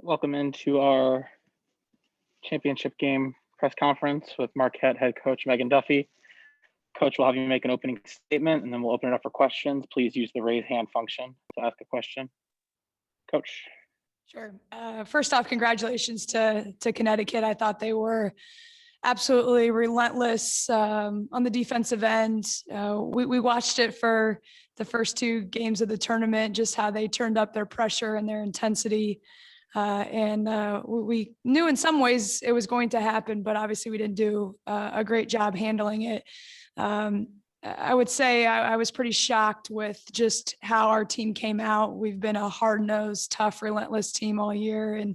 Welcome into our championship game press conference with Marquette head coach Megan Duffy. Coach, we'll have you make an opening statement and then we'll open it up for questions. Please use the raise hand function to ask a question. Coach. Sure. First off, congratulations to Connecticut. I thought they were absolutely relentless on the defensive end. We watched it for the first two games of the tournament, just how they turned up their pressure and their intensity. We knew in some ways it was going to happen, but obviously we didn't do a great job handling it. I would say I was pretty shocked with just how our team came out. We've been a hard-nosed, tough, relentless team all year, and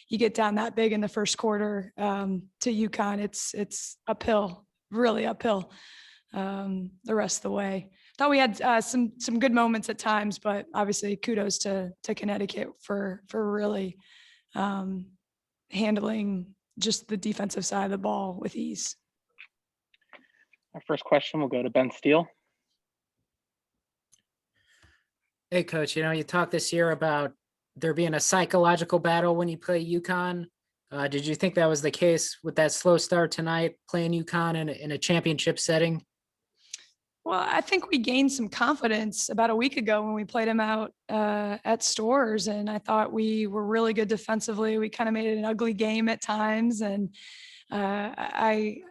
you get down that big in the first quarter to UConn, it's uphill, really uphill the rest of the way. Thought we had some good moments at times, but obviously kudos to Connecticut for really handling just the defensive side of the ball with ease. Our first question will go to Ben Steele. Hey, Coach, you talked this year about there being a psychological battle when you play UConn. Did you think that was the case with that slow start tonight, playing UConn in a championship setting? Well, I think we gained some confidence about a week ago when we played them out at Stores, and I thought we were really good defensively. We kind of made it an ugly game at times, and I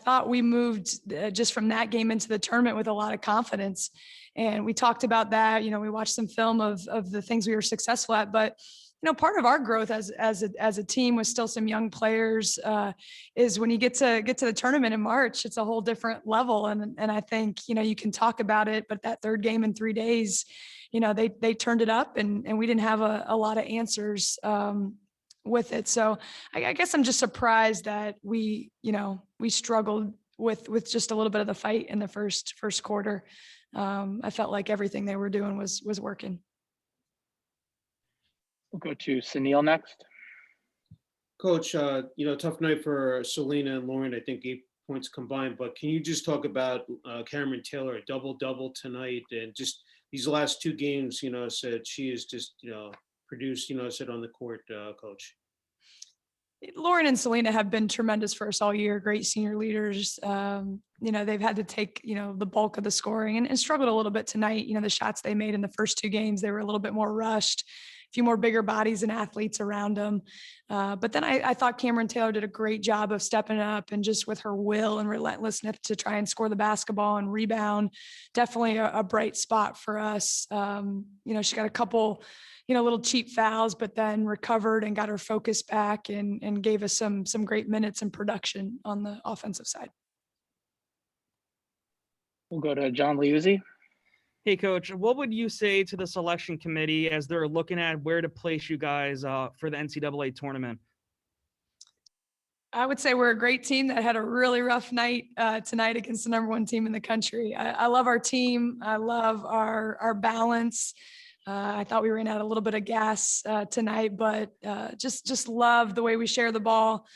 thought we moved just from that game into the tournament with a lot of confidence. And we talked about that. We watched some film of the things we were successful at, but part of our growth as a team with still some young players is when you get to the tournament in March, it's a whole different level. And I think, you can talk about it, but that third game in 3 days, they turned it up and we didn't have a lot of answers with it. So I guess I'm just surprised that we struggled with just a little bit of the fight in the first quarter. I felt like everything they were doing was working. We'll go to Sunil next. Coach, tough night for Selena and Lauren. I think 8 points combined, but can you just talk about Cameron Taylor, a double-double tonight, and just these last two games, said she is just, produced, said on the court, Coach. Lauren and Selena have been tremendous for us all year, great senior leaders. They've had to take, the bulk of the scoring and struggled a little bit tonight. The shots they made in the first two games, they were a little bit more rushed, a few more bigger bodies and athletes around them. But then I thought Cameron Taylor did a great job of stepping up and just with her will and relentlessness to try and score the basketball and rebound. Definitely a bright spot for us. She got a couple, little cheap fouls, but then recovered and got her focus back and gave us some great minutes and production on the offensive side. We'll go to John Liuzzi. Hey, Coach, what would you say to the selection committee as they're looking at where to place you guys for the NCAA tournament? I would say we're a great team that had a really rough night tonight against the number one team in the country. I love our team. I love our balance. I thought we ran out a little bit of gas tonight, but just love the way we share the ball.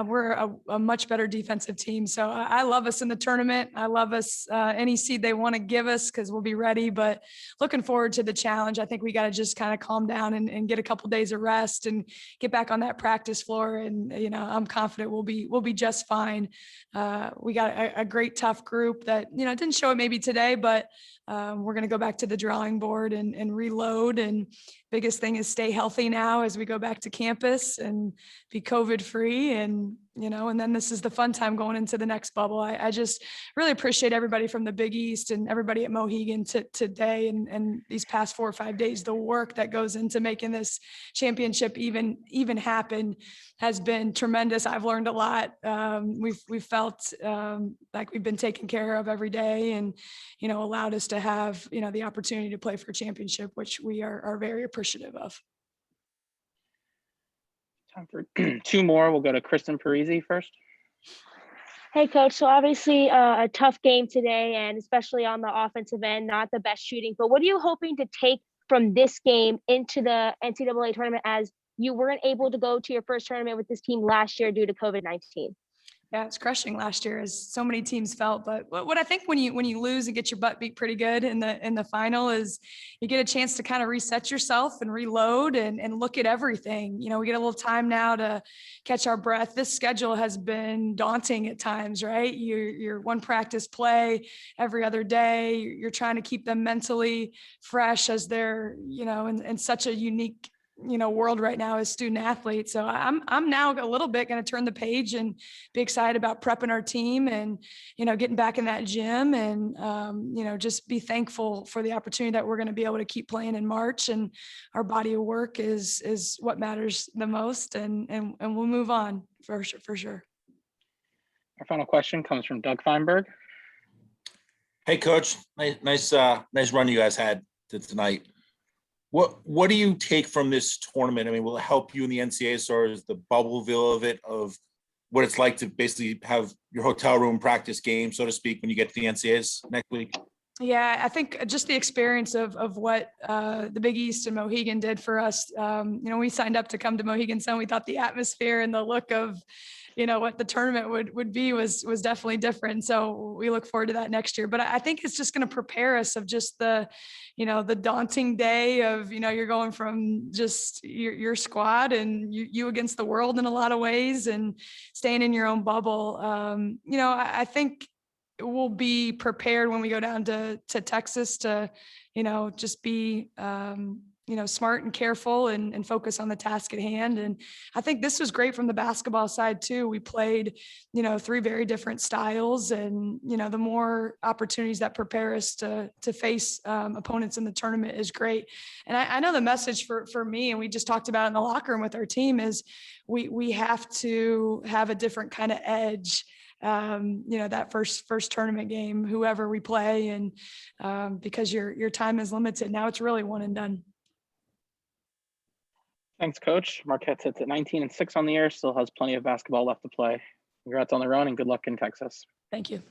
We're a much better defensive team. So I love us in the tournament. I love us any seed they want to give us because we'll be ready, but looking forward to the challenge. I think we got to just kind of calm down and get a couple days of rest and get back on that practice floor. And, I'm confident we'll be just fine. We got a great, tough group that, didn't show it maybe today, but we're going to go back to the drawing board and reload. And biggest thing is stay healthy now as we go back to campus and be COVID free. And then this is the fun time going into the next bubble. I just really appreciate everybody from the Big East and everybody at Mohegan today and these past 4 or 5 days. The work that goes into making this championship even happen has been tremendous. I've learned a lot. We've felt like we've been taken care of every day and, allowed us to have, the opportunity to play for a championship, which we are very appreciative of. Time for two more. We'll go to Kristen Parisi first. Hey, Coach. So obviously a tough game today, and especially on the offensive end, not the best shooting. But what are you hoping to take from this game into the NCAA tournament as you weren't able to go to your first tournament with this team last year due to COVID-19? Yeah, it's crushing last year, as so many teams felt. But what I think when you lose and get your butt beat pretty good in the final is you get a chance to kind of reset yourself and reload and look at everything. You know, we get a little time now to catch our breath. This schedule has been daunting at times, right? You're one practice play every other day. You're trying to keep them mentally fresh as they're, you know, in such a unique, you know, world right now as student athletes. So I'm now a little bit going to turn the page and be excited about prepping our team and, you know, getting back in that gym and, you know, just be thankful for the opportunity that we're going to be able to keep playing in March, and our body of work is what matters the most, and we'll move on for sure. Our final question comes from Doug Feinberg. Hey, Coach. Nice run you guys had tonight. What do you take from this tournament? I mean, will it help you in the NCAA as far as the bubbleville of it, of what it's like to basically have your hotel room practice game, so to speak, when you get to the NCAAs next week? Yeah, I think just the experience of what the Big East and Mohegan did for us. You know, we signed up to come to Mohegan Sun. We thought the atmosphere and the look of, you know, what the tournament would be was definitely different. So we look forward to that next year. But I think it's just going to prepare us of just the, you know, the daunting day of, you know, you're going from just your squad and you against the world in a lot of ways and staying in your own bubble. You know, I think we'll be prepared when we go down to Texas to, you know, just be, you know, smart and careful and focus on the task at hand. And I think this was great from the basketball side too. We played, you know, 3 very different styles, and, you know, the more opportunities that prepare us to face opponents in the tournament is great. And I know the message for me, and we just talked about it in the locker room with our team, is we have to have a different kind of edge. You know, that first tournament game, whoever we play, and because your time is limited. Now it's really one and done. Thanks, Coach. Marquette sits at 19-6 on the year, still has plenty of basketball left to play. Congrats on the run and good luck in Texas. Thank you.